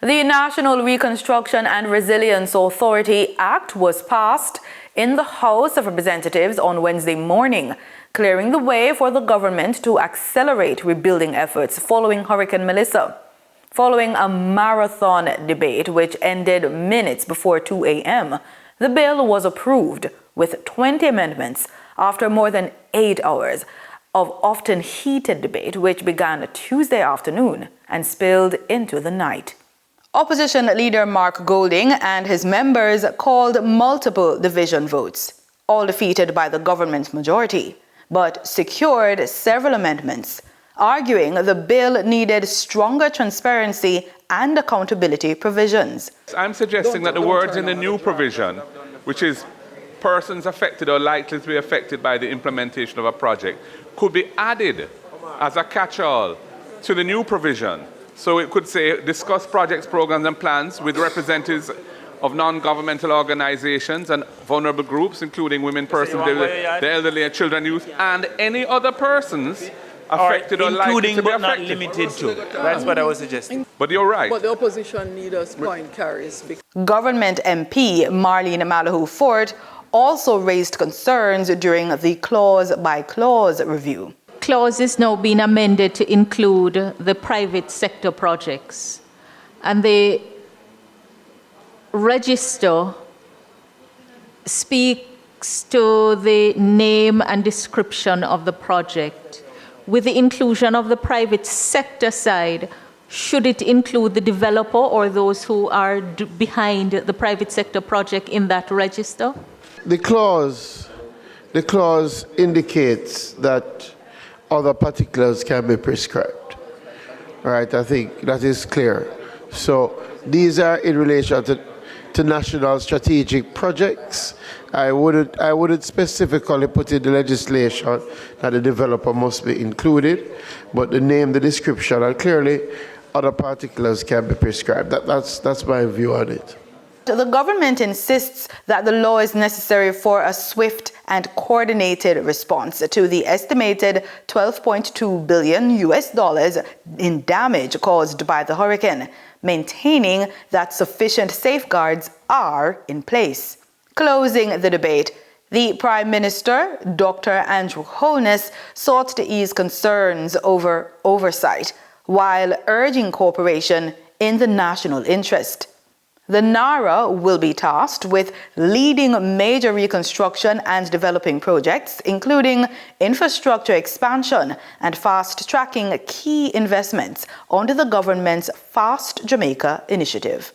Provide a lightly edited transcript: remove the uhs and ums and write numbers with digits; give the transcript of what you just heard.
The National Reconstruction and Resilience Authority Act was passed in the House of Representatives on Wednesday morning, clearing the way for the government to accelerate rebuilding efforts following Hurricane Melissa. Following a marathon debate which ended minutes before 2 a.m., the bill was approved with 20 amendments after more than 8 hours of often heated debate which began Tuesday afternoon and spilled into the night. Opposition leader Mark Golding and his members called multiple division votes, all defeated by the government majority, but secured several amendments, arguing the bill needed stronger transparency and accountability provisions. I'm suggesting that the words in the new provision, which is persons affected or likely to be affected by the implementation of a project, could be added as a catch-all to the new provision. So it could say, discuss projects, programs and plans with representatives of non-governmental organizations and vulnerable groups, including women, persons, the elderly, and children, youth, and any other persons affected or likely to be affected. Including but not limited to. That's what I was suggesting. But you're right. But the opposition leader's point carries. Government MP Marlene Malahoo Forte also raised concerns during the clause-by-clause review. Clause is now being amended to include the private sector projects, and the register speaks to the name and description of the project. With the inclusion of the private sector side, should it include the developer or those who are behind the private sector project in that register? The clause indicates that other particulars can be prescribed. Right, I think that is clear. So these are in relation to national strategic projects. I wouldn't specifically put in the legislation that the developer must be included, but the name, the description, and clearly other particulars can be prescribed. That's my view on it. The government insists that the law is necessary for a swift and coordinated response to the estimated $12.2 billion in damage caused by the hurricane, maintaining that sufficient safeguards are in place. Closing the debate, the Prime Minister, Dr. Andrew Holness, sought to ease concerns over oversight while urging cooperation in the national interest. The NaRRA will be tasked with leading major reconstruction and developing projects, including infrastructure expansion and fast-tracking key investments under the government's Fast Jamaica initiative.